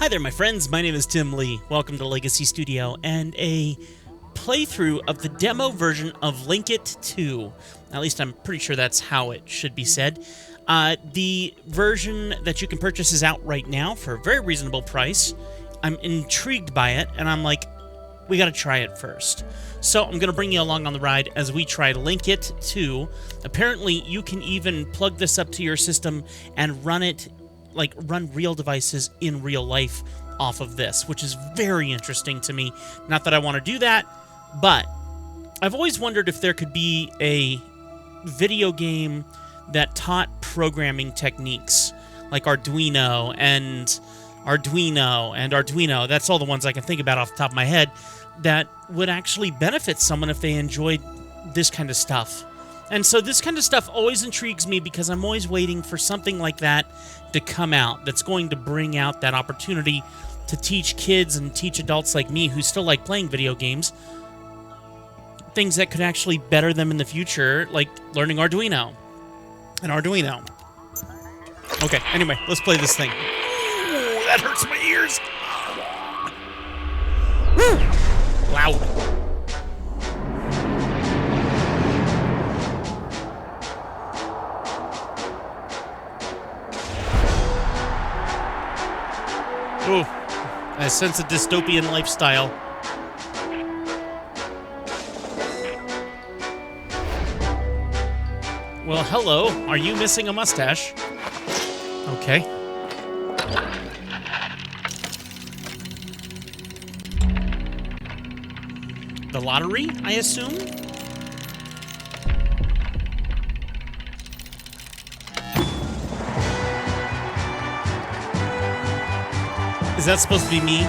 Hi there, my friends. My name is Tim Lee. Welcome to Legacy Studio and a playthrough of the demo version of Linkit 2. At least I'm pretty sure that's how it should be said. The version that you can purchase is out right now for a very reasonable price. I'm intrigued by it, and I'm like, we gotta try it first. So I'm gonna bring you along on the ride as we try Linkit 2. Apparently, you can even plug this up to your system and run it, like run real devices in real life off of this, which is very interesting to me. Not that I want to do that, but I've always wondered if there could be a video game that taught programming techniques like Arduino and Arduino. That's all the ones I can think about off the top of my head that would actually benefit someone if they enjoyed this kind of stuff. And so this kind of stuff always intrigues me because I'm always waiting for something like that to come out that's going to bring out that opportunity to teach kids and teach adults like me who still like playing video games things that could actually better them in the future, like learning Arduino. Okay, anyway, let's play this thing. Ooh, that hurts my ears. Woo! Loud. Ooh, I sense a dystopian lifestyle. Well, hello. Are you missing a mustache? Okay. The lottery, I assume? Is that supposed to be me?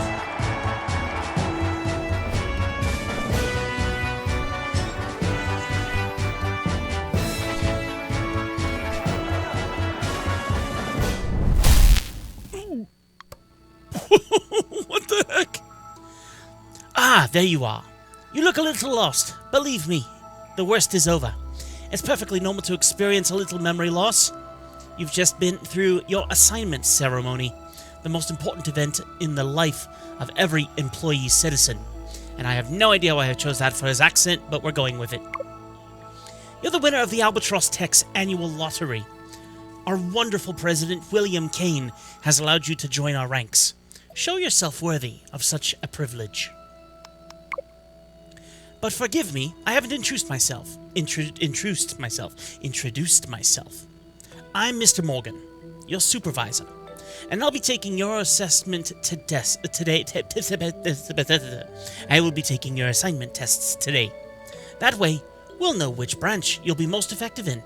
What the heck? Ah, there you are. You look a little lost. Believe me, the worst is over. It's perfectly normal to experience a little memory loss. You've just been through your assignment ceremony, the most important event in the life of every employee citizen. And I have no idea why I chose that for his accent, but we're going with it. You're the winner of the Albatross Tech's annual lottery. Our wonderful president, William Kane, has allowed you to join our ranks. Show yourself worthy of such a privilege. But forgive me, I haven't introduced myself. Introduced myself. I'm Mr. Morgan, your supervisor. And I'll be taking your assessment today. I will be taking your assignment tests today. That way, we'll know which branch you'll be most effective in.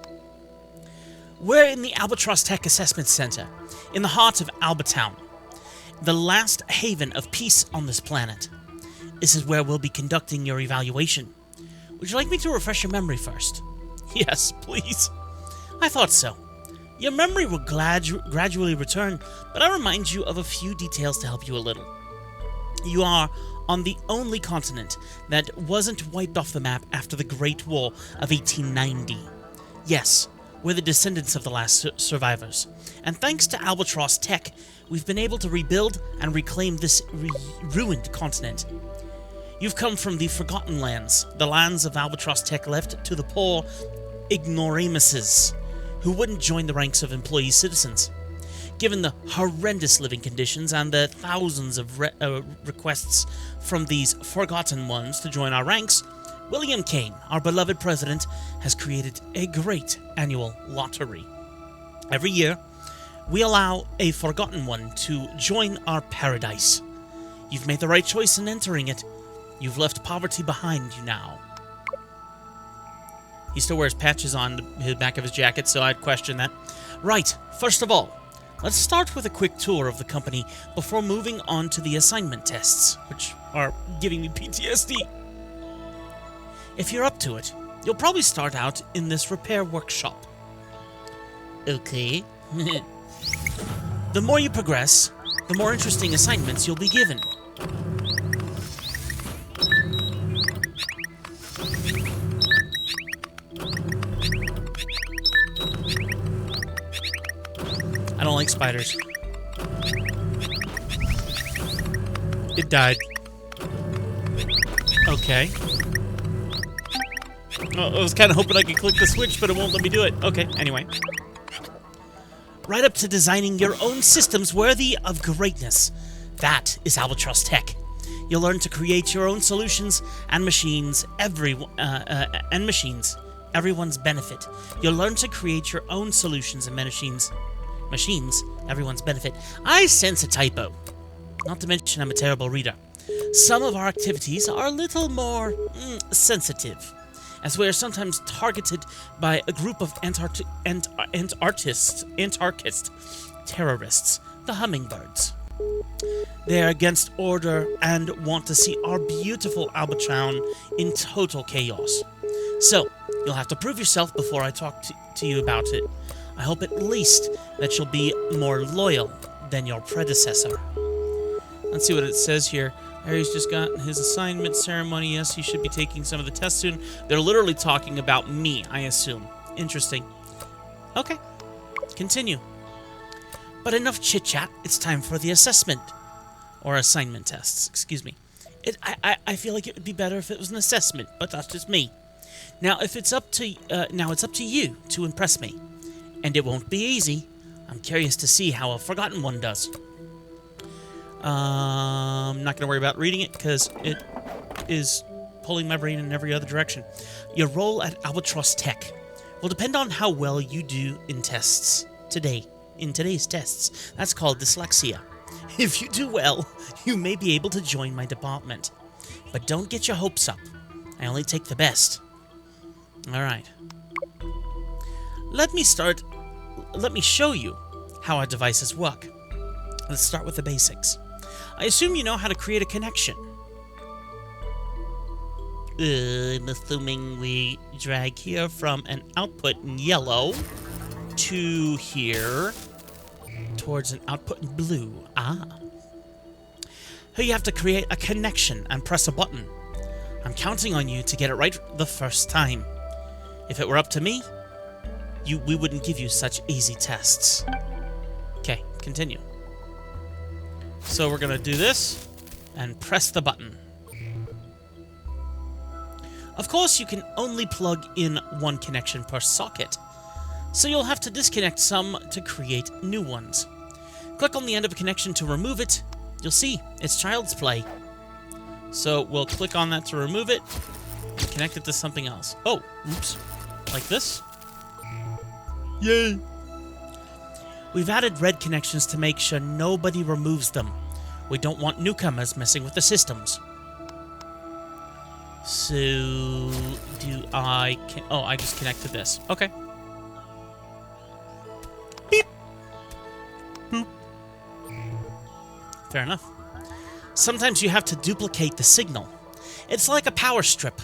We're in the Albatross Tech Assessment Center, in the heart of Albatown, the last haven of peace on this planet. This is where we'll be conducting your evaluation. Would you like me to refresh your memory first? Yes, please. I thought so. Your memory will gradually return, but I'll remind you of a few details to help you a little. You are on the only continent that wasn't wiped off the map after the Great War of 1890. Yes, we're the descendants of the last survivors, and thanks to Albatross Tech, we've been able to rebuild and reclaim this ruined continent. You've come from the Forgotten Lands, the lands of Albatross Tech left to the poor ignoramuses, who wouldn't join the ranks of employee citizens. Given the horrendous living conditions and the thousands of requests from these forgotten ones to join our ranks, William Kane, our beloved president, has created a great annual lottery. Every year, we allow a forgotten one to join our paradise. You've made the right choice in entering it. You've left poverty behind you now. He still wears patches on the back of his jacket, so I'd question that. Right, first of all, let's start with a quick tour of the company before moving on to the assignment tests, which are giving me PTSD. If you're up to it, you'll probably start out in this repair workshop. Okay. The more you progress, the more interesting assignments you'll be given. I don't like spiders. It died. Okay. Well, I was kind of hoping I could click the switch, but it won't let me do it. Okay, anyway. Right up to designing your own systems worthy of greatness. That is Albatross Tech. You'll learn to create your own solutions and machines, everyone's benefit. You'll learn to create your own solutions and machines, everyone's benefit. I sense a typo. Not to mention I'm a terrible reader. Some of our activities are a little more sensitive, as we are sometimes targeted by a group of anarchist terrorists, the hummingbirds. They are against order and want to see our beautiful Albatron in total chaos. So, you'll have to prove yourself before I talk to you about it. I hope at least that you'll be more loyal than your predecessor. Let's see what it says here. Harry's just got his assignment ceremony. Yes, he should be taking some of the tests soon. They're literally talking about me, I assume. Interesting. Okay. Continue. But enough chit-chat. It's time for the assessment. Or assignment tests, excuse me. I feel like it would be better if it was an assessment, but that's just me. Now, it's up to you to impress me. And it won't be easy. I'm curious to see how a forgotten one does. I'm not going to worry about reading it because it is pulling my brain in every other direction. Your role at Albatross Tech will depend on how well you do in tests today. In today's tests, that's called dyslexia. If you do well, you may be able to join my department. But don't get your hopes up. I only take the best. Alright. Let me show you how our devices work. Let's start with the basics. I assume you know how to create a connection. I'm assuming we drag here from an output in yellow to here towards an output in blue. Here you have to create a connection and press a button. I'm counting on you to get it right the first time. If it were up to me, we wouldn't give you such easy tests. Okay, continue. So we're gonna do this and press the button. Of course, you can only plug in one connection per socket, so you'll have to disconnect some to create new ones. Click on the end of a connection to remove it. You'll see, it's child's play. So we'll click on that to remove it and connect it to something else. Oh, oops. Like this. Yay! We've added red connections to make sure nobody removes them. We don't want newcomers messing with the systems. So, I just connect to this. Okay. Beep. Boop. Fair enough. Sometimes you have to duplicate the signal. It's like a power strip,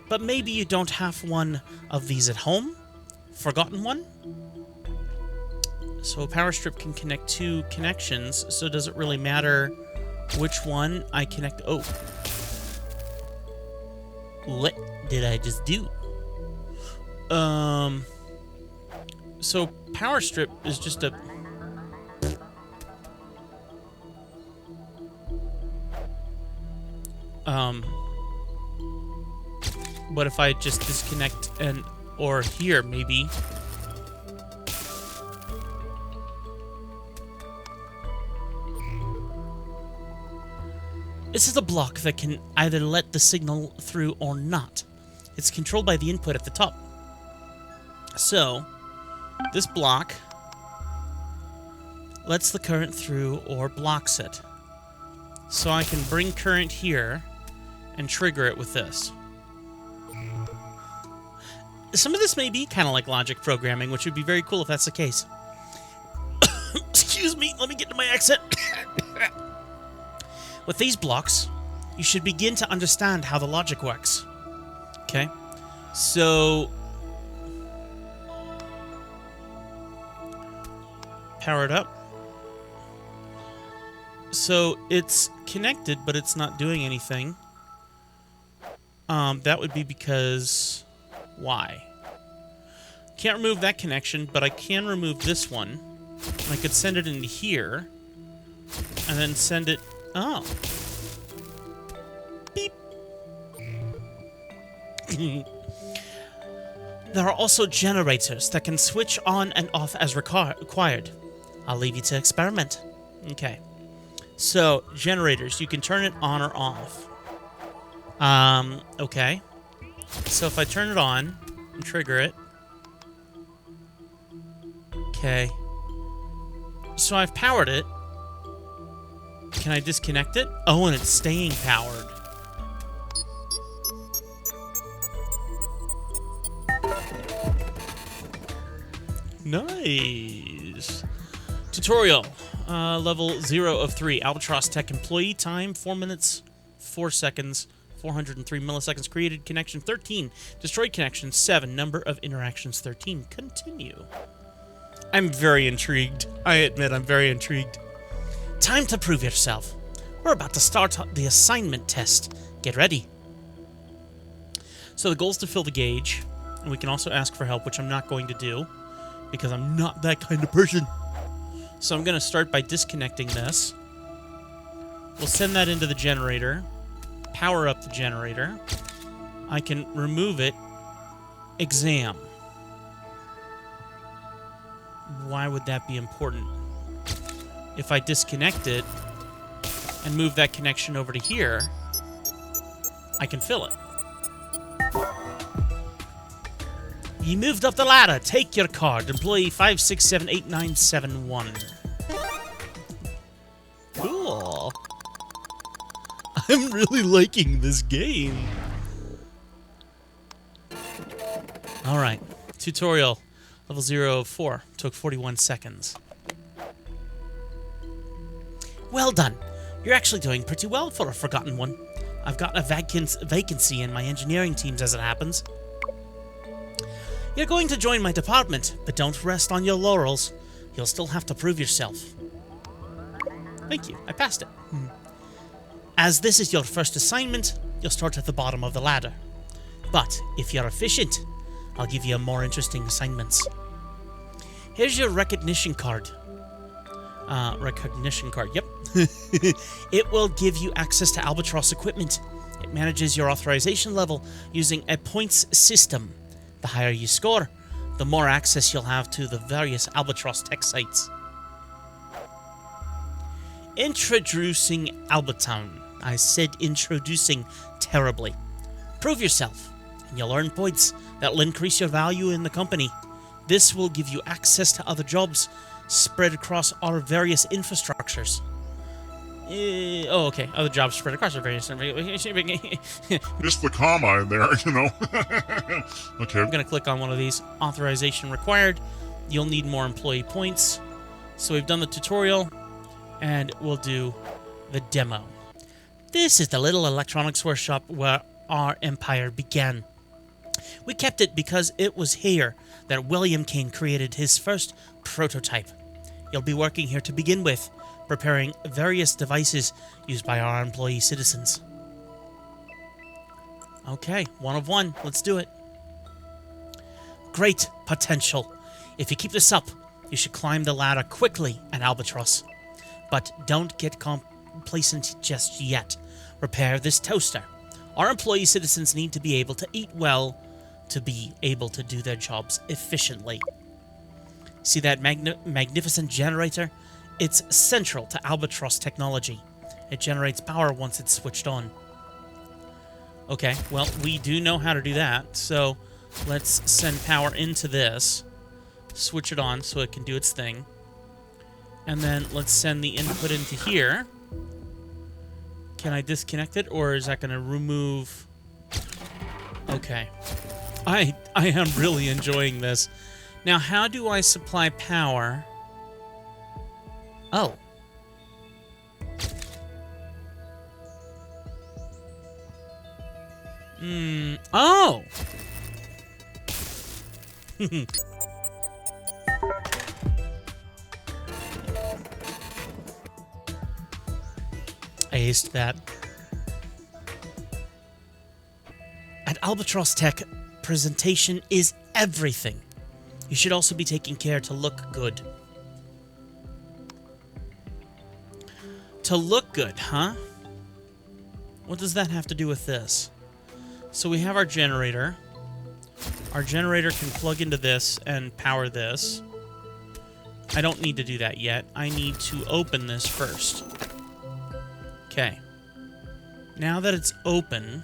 but maybe you don't have one of these at home? Forgotten one? So a power strip can connect two connections, so does it really matter which one I connect? Oh. What did I just do? So power strip is just a... What if I just disconnect or here, maybe? This is a block that can either let the signal through or not. It's controlled by the input at the top. So, this block lets the current through or blocks it. So I can bring current here and trigger it with this. Some of this may be kind of like logic programming, which would be very cool if that's the case. Excuse me, let me get to my accent. With these blocks, you should begin to understand how the logic works. Okay? So... power it up. So it's connected, but it's not doing anything. That would be because... why? Can't remove that connection, but I can remove this one. I could send it into here, and then send it... oh. There are also generators that can switch on and off as required. I'll leave you to experiment. Okay. So, generators, you can turn it on or off. Okay. So if I turn it on and trigger it. Okay. So I've powered it. Can I disconnect it? Oh, and it's staying powered. Nice. Tutorial. Level 0 of 3. Albatross Tech employee time 4 minutes 4 seconds 403 milliseconds. Created connection 13. Destroyed connection 7. Number of interactions 13. Continue. I'm very intrigued. I admit I'm very intrigued. Time to prove yourself. We're about to start the assignment test. Get ready. So the goal is to fill the gauge, and we can also ask for help, which I'm not going to do because I'm not that kind of person. So I'm going to start by disconnecting this. We'll send that into the generator. Power up the generator. I can remove it. Exam. Why would that be important? If I disconnect it and move that connection over to here, I can fill it. You moved up the ladder. Take your card. Employee 5678971. Cool. I'm really liking this game. Alright. Tutorial. Level 0 of 4. Took 41 seconds. Well done. You're actually doing pretty well for a forgotten one. I've got a vacancy in my engineering teams as it happens. You're going to join my department, but don't rest on your laurels. You'll still have to prove yourself. Thank you. I passed it. As this is your first assignment, you'll start at the bottom of the ladder. But if you're efficient, I'll give you more interesting assignments. Here's your recognition card. Recognition card, yep. It will give you access to Albatross equipment. It manages your authorization level using a points system. The higher you score, the more access you'll have to the various Albatross tech sites. Introducing Albatown. I said introducing terribly. Prove yourself, and you'll earn points that will increase your value in the company. This will give you access to other jobs spread across our various infrastructures. Oh, okay. Other jobs spread across our various... Just the comma in there, you know. Okay. I'm going to click on one of these. Authorization required. You'll need more employee points. So we've done the tutorial, and we'll do the demo. This is the little electronics workshop where our empire began. We kept it because it was here that William Kane created his first prototype. You'll be working here to begin with, preparing various devices used by our employee citizens. Okay, 1 of 1. Let's do it. Great potential. If you keep this up, you should climb the ladder quickly at Albatross. But don't get complacent just yet. Repair this toaster. Our employee citizens need to be able to eat well to be able to do their jobs efficiently. See that magnificent generator? It's central to Albatross technology. It generates power once it's switched on. Okay, well, we do know how to do that, so let's send power into this, switch it on so it can do its thing, and then let's send the input into here. Can I disconnect it, or is that going to remove... Okay. I am really enjoying this. Now, how do I supply power? Oh. Oh! I aced that. At Albatross Tech, presentation is everything. You should also be taking care to look good. To look good, huh? What does that have to do with this? So we have our generator. Our generator can plug into this and power this. I don't need to do that yet. I need to open this first. Okay. Now that it's open,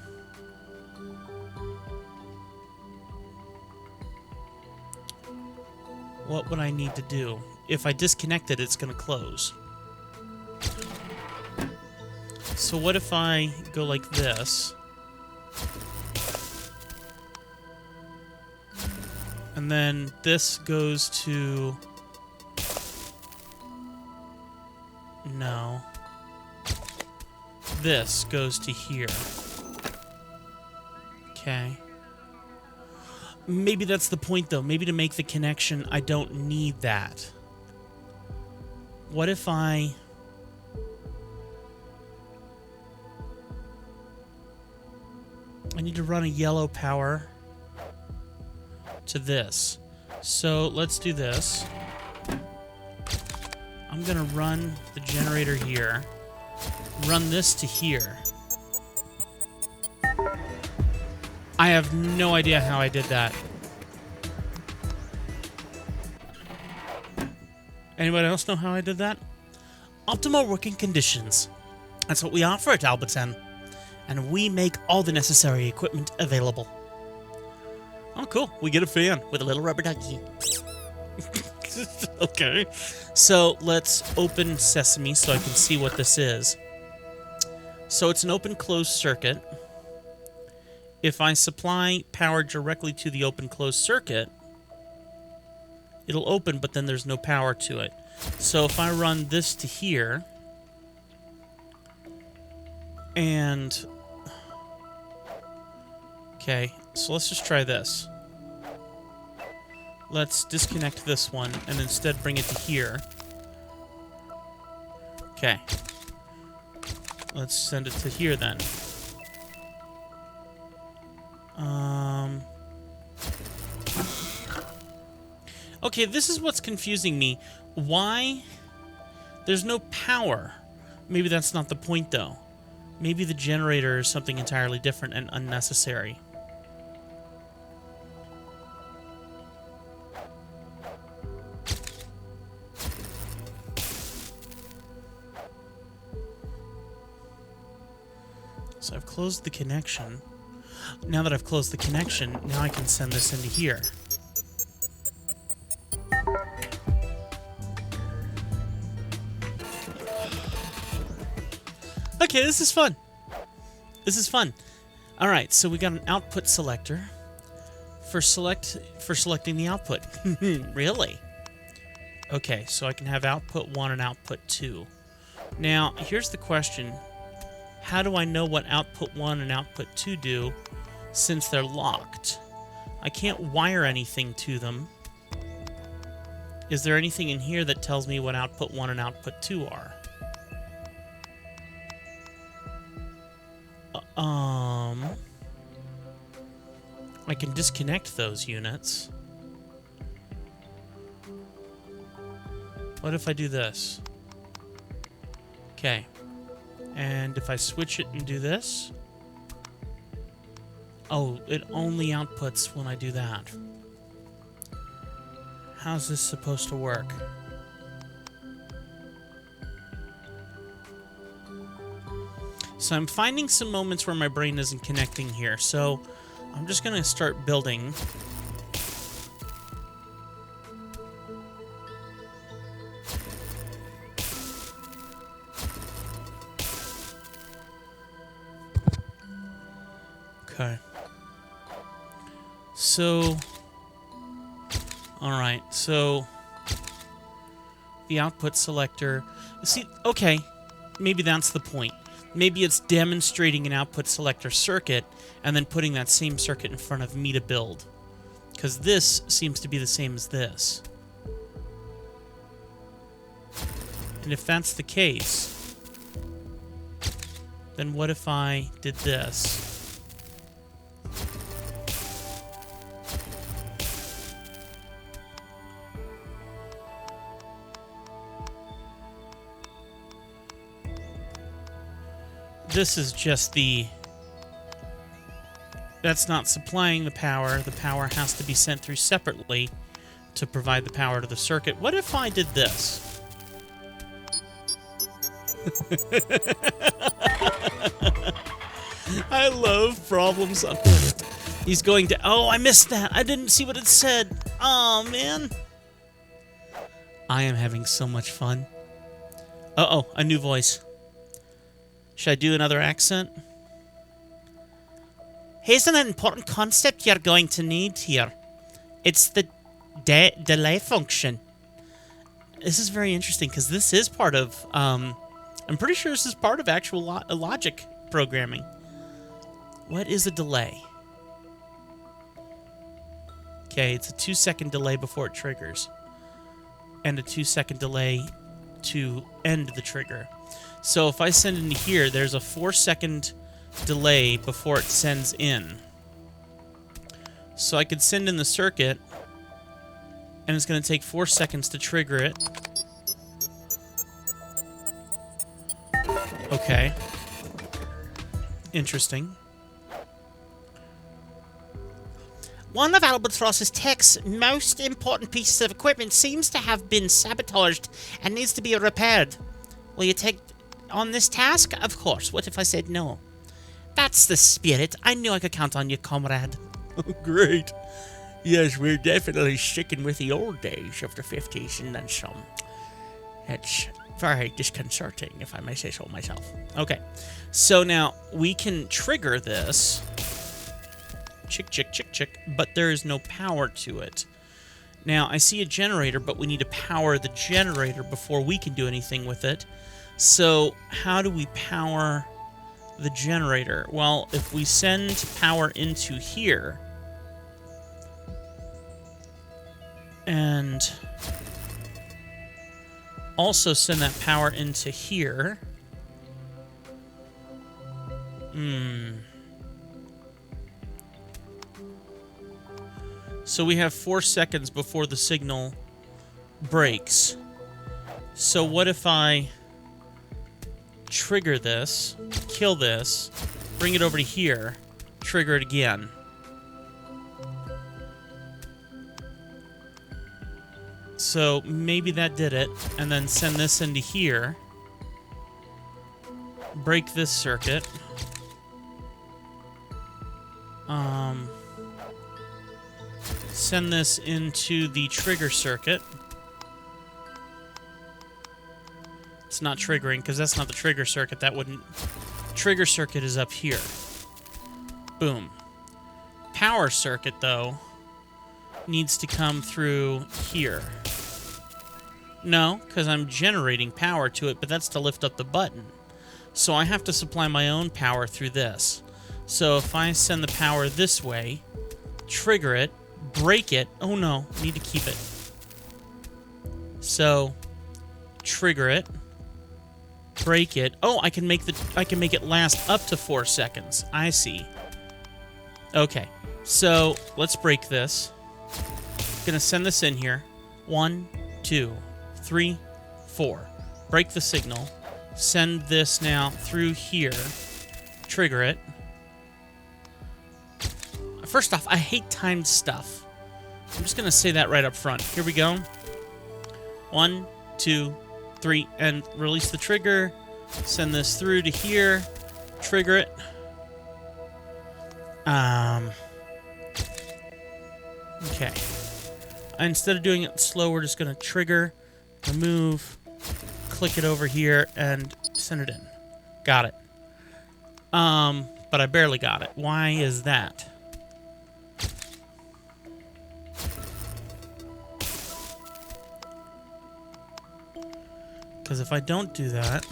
what would I need to do? If I disconnect it, it's going to close. So what if I go like this? And then this goes to... No. This goes to here. Okay. Maybe that's the point, though. Maybe to make the connection, I don't need that. What if I need to run a yellow power to this. So let's do this. I'm going to run the generator here. Run this to here. I have no idea how I did that. Anybody else know how I did that? Optimal working conditions. That's what we offer at Albertan. And we make all the necessary equipment available. Oh, cool. We get a fan with a little rubber ducky. Okay. So let's open Sesame so I can see what this is. So it's an open closed circuit. If I supply power directly to the open closed circuit, it'll open, but then there's no power to it. So if I run this to here, and... Okay, so let's just try this. Let's disconnect this one and instead bring it to here. Okay. Let's send it to here then. Okay, this is what's confusing me. Why? There's no power. Maybe that's not the point, though. Maybe the generator is something entirely different and unnecessary. So I've closed the connection. Now that I've closed the connection, now I can send this into here. Okay, this is fun. This is fun. All right, so we got an output selector for selecting the output. Really? Okay, so I can have output 1 and output 2. Now, here's the question. How do I know what output 1 and output 2 do since they're locked? I can't wire anything to them. Is there anything in here that tells me what output 1 and output 2 are? I can disconnect those units. What if I do this? Okay. And if I switch it and do this? Oh, it only outputs when I do that. How's this supposed to work? So I'm finding some moments where my brain isn't connecting here, so I'm just going to start building. Okay. So, alright, so the output selector. See, okay, maybe that's the point. Maybe it's demonstrating an output selector circuit and then putting that same circuit in front of me to build. Because this seems to be the same as this. And if that's the case, then what if I did this? This is just the that's not supplying the power. The power has to be sent through separately to provide the power to the circuit. What if I did this? I love problems. He's going to... Oh, I missed that. I didn't see what it said. Oh, man. I am having so much fun. Uh-oh, a new voice. Should I do another accent? Here's an important concept you're going to need here. It's the delay function. This is very interesting because this is part of... I'm pretty sure this is part of actual logic programming. What is a delay? Okay, it's a 2-second delay before it triggers. And a 2-second delay to end the trigger. So if I send into here, there's a 4-second delay before it sends in. So I could send in the circuit, and it's going to take 4 seconds to trigger it. Okay. Interesting. One of Albatross's tech's most important pieces of equipment seems to have been sabotaged and needs to be repaired. Will you take on this task? Of course. What if I said no? That's the spirit. I knew I could count on you, comrade. Great. Yes, we're definitely sticking with the old days of the 50s and then some. It's very disconcerting, if I may say so myself. Okay. So now we can trigger this. Chick, chick, chick, chick. But there is no power to it. Now, I see a generator, but we need to power the generator before we can do anything with it. So, how do we power the generator? Well, if we send power into here, and also send that power into here. So we have 4 seconds before the signal breaks. So what if I trigger this, kill this, bring it over to here, trigger it again? So maybe that did it, and then send this into here, break this circuit, send this into the trigger circuit. It's not triggering, because that's not the trigger circuit. That wouldn't... Trigger circuit is up here. Boom. Power circuit, though, needs to come through here. No, because I'm generating power to it, but that's to lift up the button. So I have to supply my own power through this. So if I send the power this way, trigger it, break it... Oh no, need to keep it. So, trigger it, break it. Oh, I can make it last up to 4 seconds. I see. Okay, so let's break this. Gonna send this in here. 1, 2, 3, 4. Break the signal. Send this now through here. Trigger it. First off, I hate timed stuff. I'm just gonna say that right up front. Here we go. 1, 2, 3, and release the trigger. Send this through to here. Trigger it. Okay. Instead of doing it slow, we're just gonna trigger, remove, click it over here, and send it in. Got it. But I barely got it. Why is that? Because if I don't do that...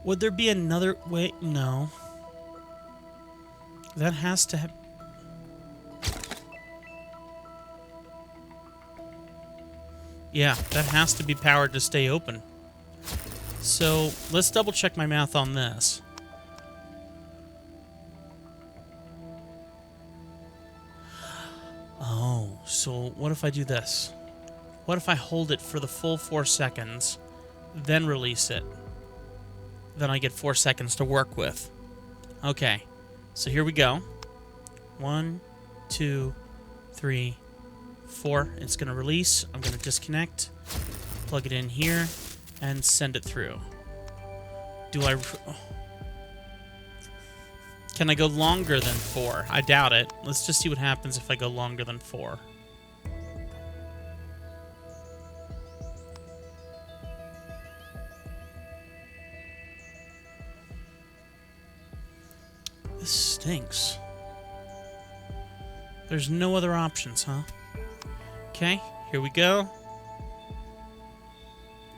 Would there be another way? No. That has to have... Yeah, that has to be powered to stay open. So, let's double check my math on this. Oh, so what if I do this? What if I hold it for the full 4 seconds, then release it? Then I get 4 seconds to work with. Okay. So here we go. 1, 2, 3, 4. It's going to release. I'm going to disconnect, plug it in here, and send it through. Do I... Can I go longer than 4? I doubt it. Let's just see what happens if I go longer than 4. This stinks. There's no other options, huh? Okay, here we go.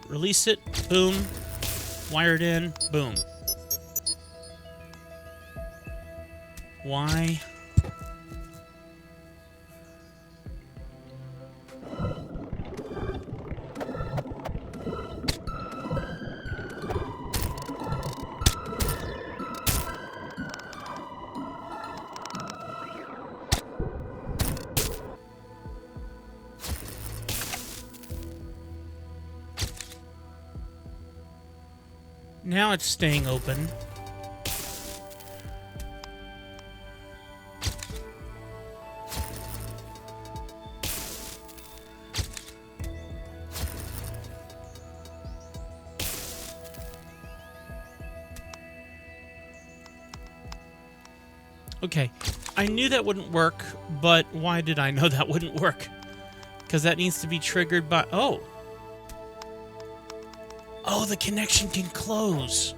Release it. Boom. Wire it in. Boom. Why? Now it's staying open. Okay, I knew that wouldn't work, but why did I know that wouldn't work? Because that needs to be triggered by... Oh! Oh, the connection can close.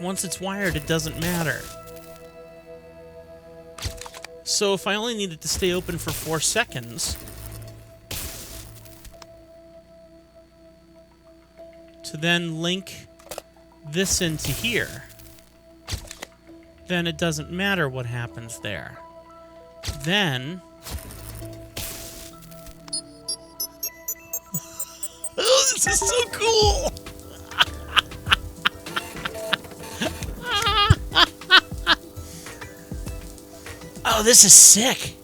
Once it's wired, it doesn't matter. So if I only need it to stay open for 4 seconds... to then link this into here, then it doesn't matter what happens there. Then... Oh, this is so cool! Oh, this is sick!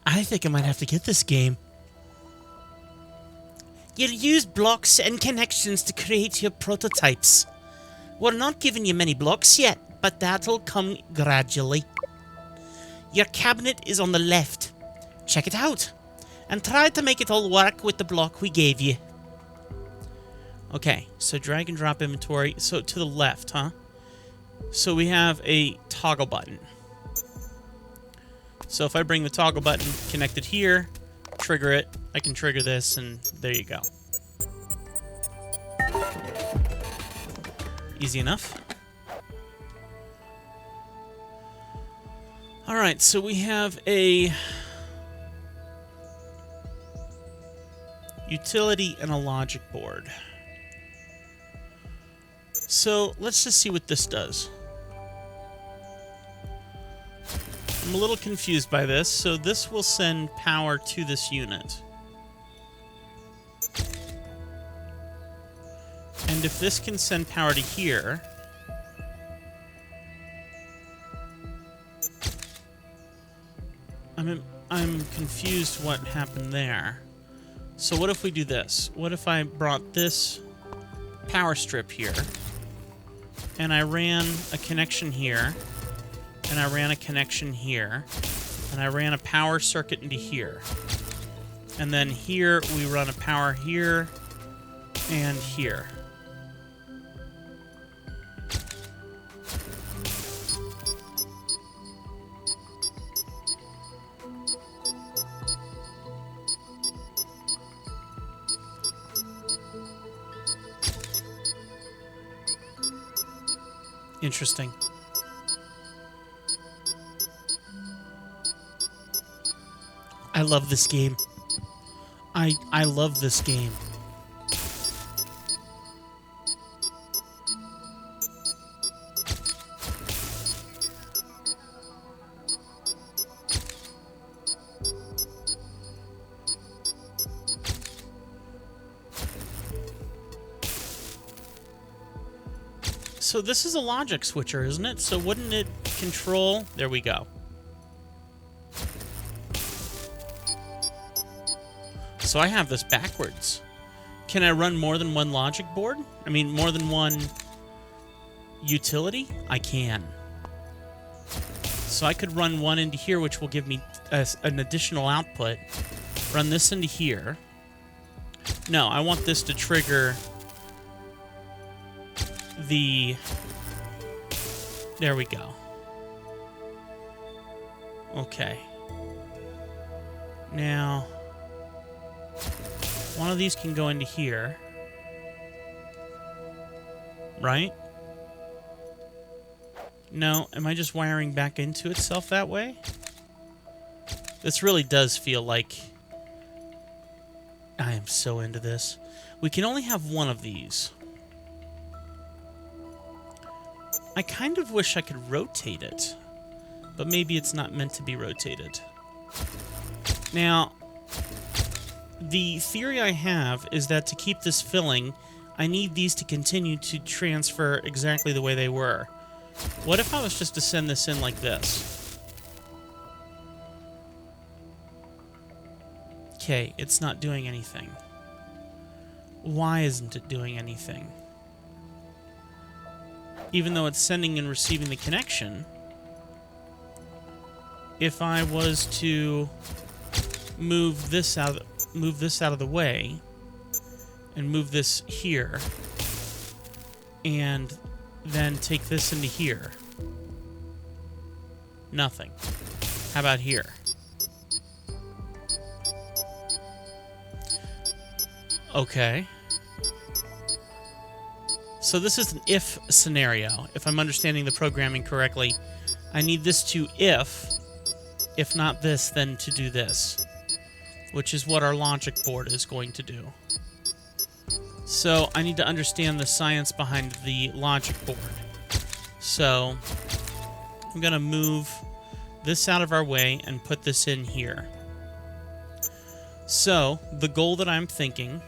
I think I might have to get this game. You'll use blocks and connections to create your prototypes. We're not giving you many blocks yet, but that'll come gradually. Your cabinet is on the left. Check it out, and try to make it all work with the block we gave you. Okay, so drag and drop inventory. So to the left, huh? So we have a toggle button. So if I bring the toggle button connected here, trigger it, I can trigger this, and there you go. Easy enough. Alright, so we have a utility and a logic board. So let's just see what this does. I'm a little confused by this. So this will send power to this unit. And if this can send power to here, I'm confused what happened there. So what if we do this? What if I brought this power strip here, and I ran a connection here, and I ran a connection here, and I ran a power circuit into here. And then here, we run a power here, and here. Interesting. I love this game. I love this game. So this is a logic switcher, isn't it? So wouldn't it control... There we go. So I have this backwards. Can I run more than one logic board? I mean, more than one utility? I can. So I could run one into here, which will give me an additional output. Run this into here. No, I want this to trigger the... There we go. Okay. Now, one of these can go into here. Right? No, am I just wiring back into itself that way? This really does feel like... I am so into this. We can only have one of these. I kind of wish I could rotate it, but maybe it's not meant to be rotated. Now, the theory I have is that to keep this filling, I need these to continue to transfer exactly the way they were. What if I was just to send this in like this? Okay, it's not doing anything. Why isn't it doing anything? Even though it's sending and receiving the connection, if I was to move this out of the way and move this here and then take this into here, nothing. How about here? Okay. So this is an if scenario. If I'm understanding the programming correctly, I need this to if not this, then to do this, which is what our logic board is going to do. So I need to understand the science behind the logic board. So I'm going to move this out of our way and put this in here. So the goal that I'm thinking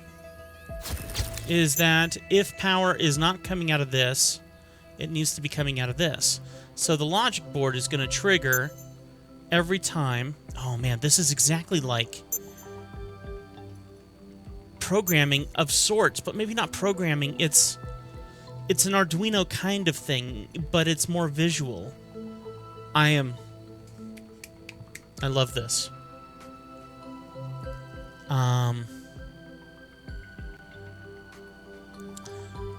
is that if power is not coming out of this, it needs to be coming out of this. So the logic board is going to trigger every time. Oh man, this is exactly like programming of sorts, but maybe not programming. It's an Arduino kind of thing, but it's more visual. I love this.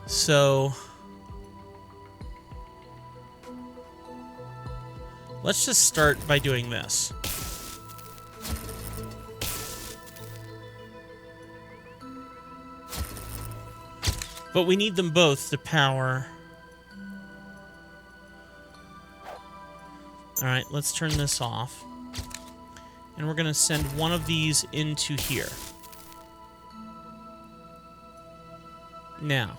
So let's just start by doing this. But we need them both to power. Alright, let's turn this off. And we're going to send one of these into here. Now,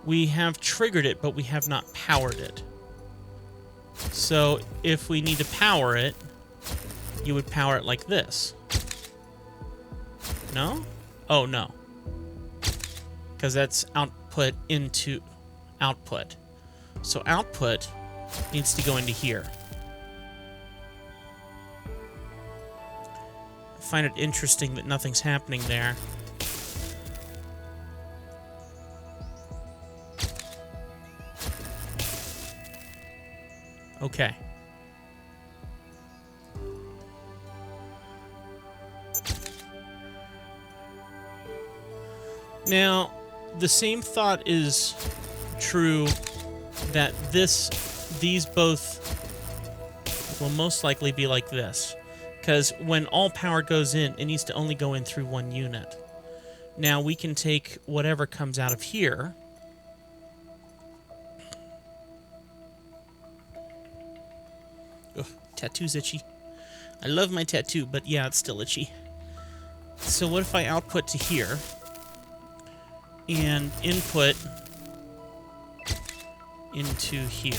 we have triggered it, but we have not powered it. So if we need to power it, you would power it like this. No? Oh, no. Because that's output into output. So output needs to go into here. I find it interesting that nothing's happening there. Okay. Now, the same thought is true that these both will most likely be like this. Because when all power goes in, it needs to only go in through one unit. Now, we can take whatever comes out of here. Ugh, tattoo's itchy. I love my tattoo, but yeah, it's still itchy. So what if I output to here and input into here?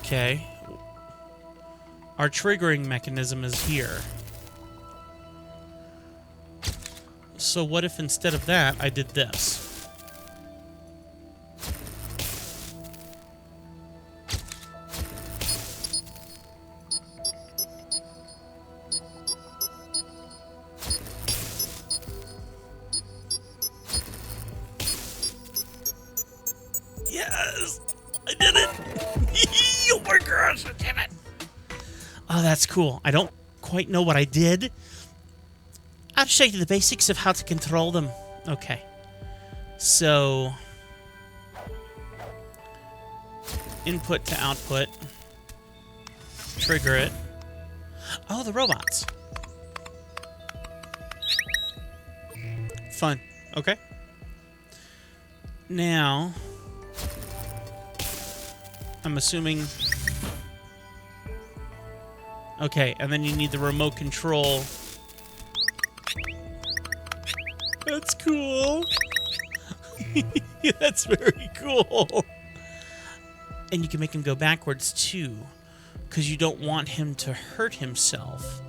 Okay. Our triggering mechanism is here. So what if instead of that, I did this? I did it! Oh my gosh, I did it! Oh, that's cool. I don't quite know what I did. I'll show you the basics of how to control them. Okay. So... input to output. Trigger it. Oh, the robots. Fun. Okay. Now... I'm assuming... Okay, and then you need the remote control. That's cool. That's very cool. And you can make him go backwards, too. Because you don't want him to hurt himself.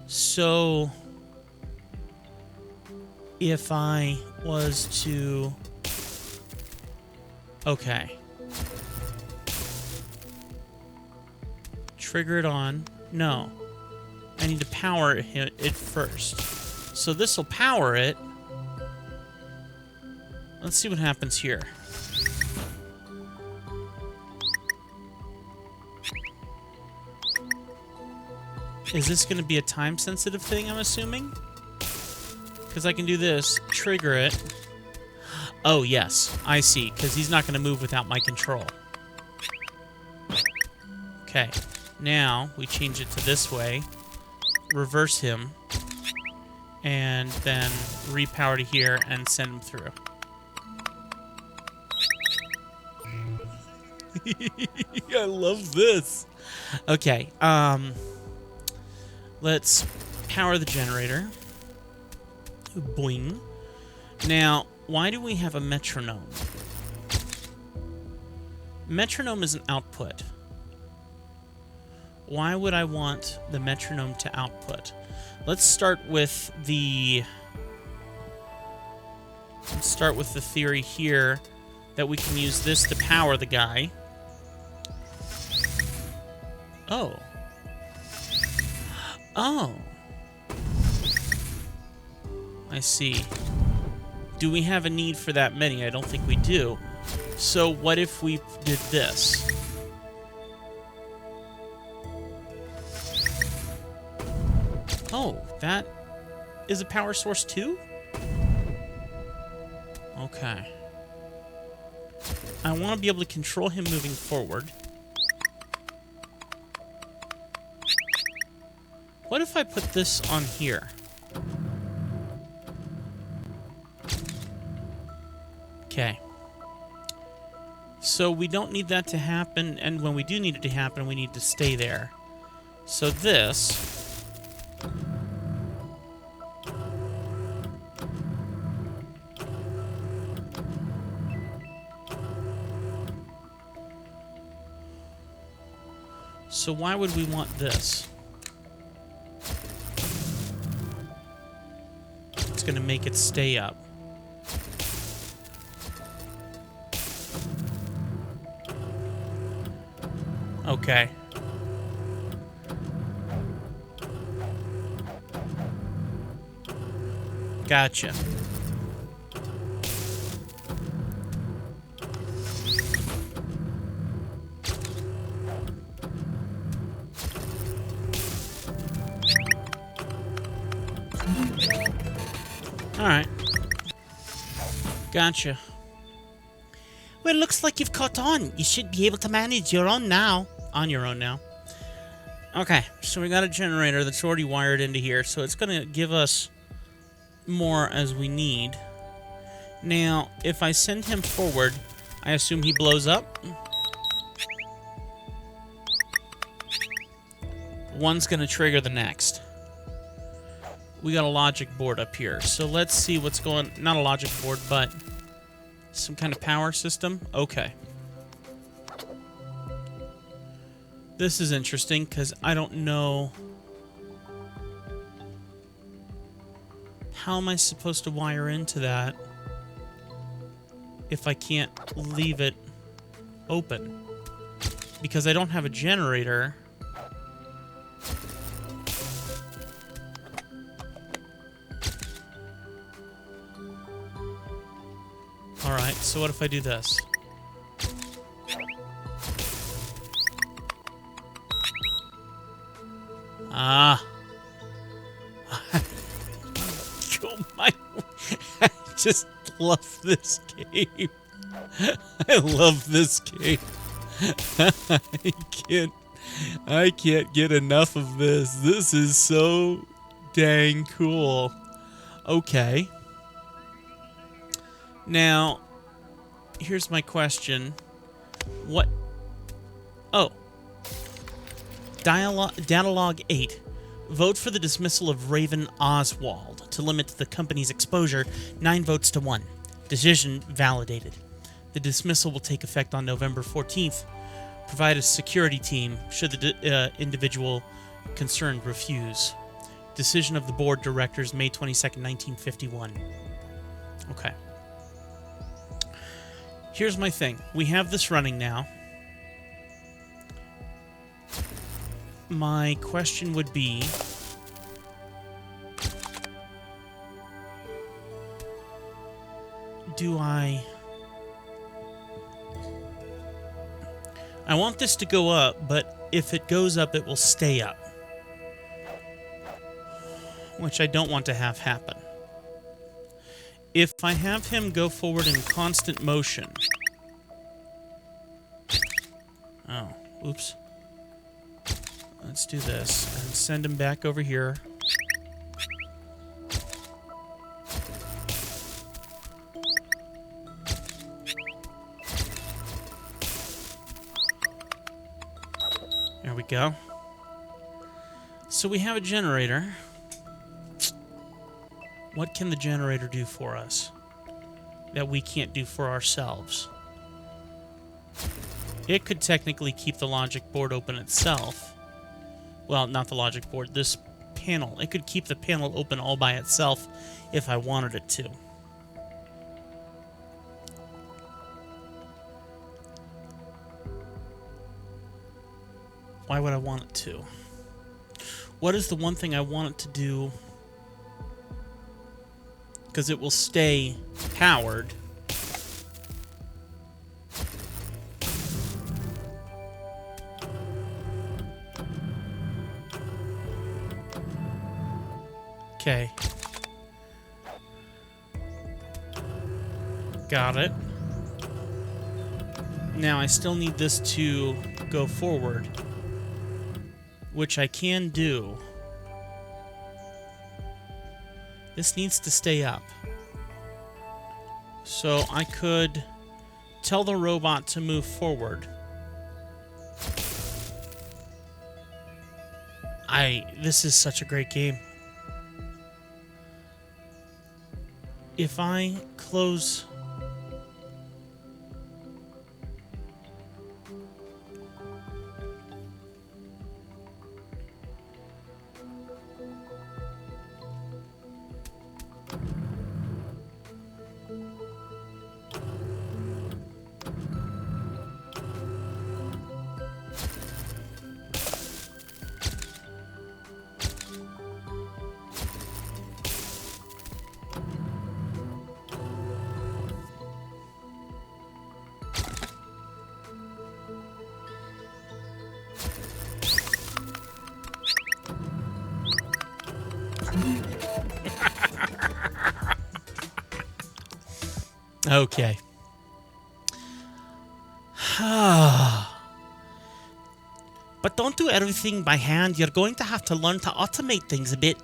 So... if I was to... Okay. Trigger it on. No. I need to power it first. So this will power it. Let's see what happens here. Is this going to be a time-sensitive thing, I'm assuming? Because I can do this, trigger it. Oh, yes. I see. Because he's not going to move without my control. Okay. Now, we change it to this way. Reverse him. And then repower to here and send him through. I love this. Okay. Let's power the generator. Boing. Now, why do we have a metronome? Metronome is an output. Why would I want the metronome to output? Let's start with the... Let's start with the theory here that we can use this to power the guy. Oh. Oh. I see. Do we have a need for that many? I don't think we do. So what if we did this? Oh, that is a power source too? Okay. I want to be able to control him moving forward. What if I put this on here? Okay. So we don't need that to happen, and when we do need it to happen, we need to stay there. So this... So why would we want this? It's going to make it stay up. Okay. Gotcha. Alright. Gotcha. Well, it looks like you've caught on. You should be able to manage your own now. On your own now. Okay, so we got a generator that's already wired into here, so it's going to give us more as we need. Now, if I send him forward, I assume he blows up. One's going to trigger the next. We got a logic board up here, so let's see what's going... Not a logic board, but some kind of power system. Okay. This is interesting, because I don't know... How am I supposed to wire into that if I can't leave it open? Because I don't have a generator. Alright, so what if I do this? Ah. Oh my. I just love this game. I love this game. I can't get enough of this. This is so dang cool. Okay. Now, here's my question. What? Oh. Dialogue 8. Vote for the dismissal of Raven Oswald to limit the company's exposure 9 votes to 1. Decision validated. The dismissal will take effect on November 14th. Provide a security team should the individual concerned refuse. Decision of the board directors, May 22nd, 1951. Okay. Here's my thing. We have this running now. My question would be... do I want this to go up, but if it goes up, it will stay up. Which I don't want to have happen. If I have him go forward in constant motion... oh, oops. Let's do this and send him back over here. There we go. So we have a generator. What can the generator do for us that we can't do for ourselves? It could technically keep the logic board open itself. Well, not the logic board, this panel. It could keep the panel open all by itself if I wanted it to. Why would I want it to? What is the one thing I want it to do? Because it will stay powered. Okay. Got it. Now I still need this to go forward, which I can do. This needs to stay up. So I could tell the robot to move forward. This is such a great game. If I close... Okay. But don't do everything by hand. You're going to have to learn to automate things a bit.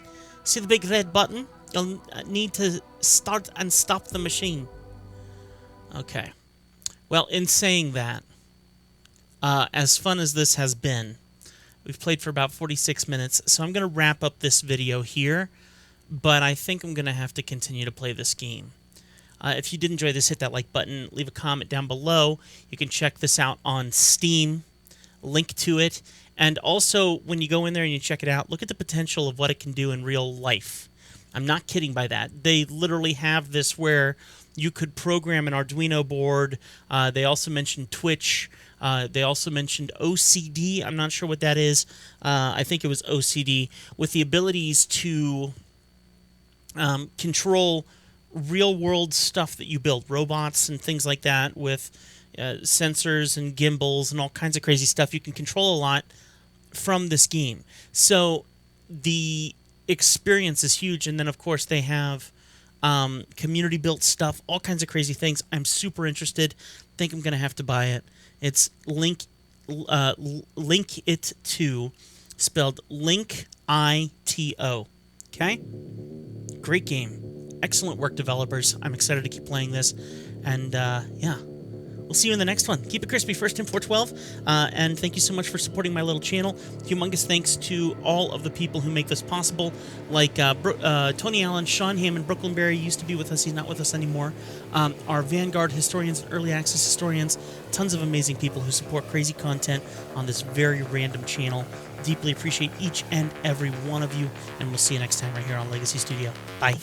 See the big red button? You'll need to start and stop the machine. Okay. Well, in saying that, as fun as this has been, we've played for about 46 minutes, so I'm going to wrap up this video here, but I think I'm going to have to continue to play this game. If you did enjoy this, hit that like button, leave a comment down below. You can check this out on Steam, link to it, and also when you go in there and you check it out, look at the potential of what it can do in real life. I'm not kidding by that. They literally have this where you could program an Arduino board. They also mentioned Twitch. They also mentioned OCD. I'm not sure what that is. I think it was OCD, with the abilities to control real-world stuff that you build, robots and things like that, with sensors and gimbals and all kinds of crazy stuff. You can control a lot from this game. So the experience is huge, and then of course they have community built stuff, all kinds of crazy things. I'm super interested. Think I'm gonna have to buy it. It's LINKITO, spelled LINKITO. Okay, great game, excellent work, developers. I'm excited to keep playing this, and yeah. We'll see you in the next one. Keep it crispy, First and 412. And thank you so much for supporting my little channel. Humongous thanks to all of the people who make this possible, like Tony Allen, Sean Hammond, Brooklyn Berry used to be with us. He's not with us anymore. Our Vanguard historians and early access historians. Tons of amazing people who support crazy content on this very random channel. Deeply appreciate each and every one of you. And we'll see you next time right here on Legacy Studio. Bye.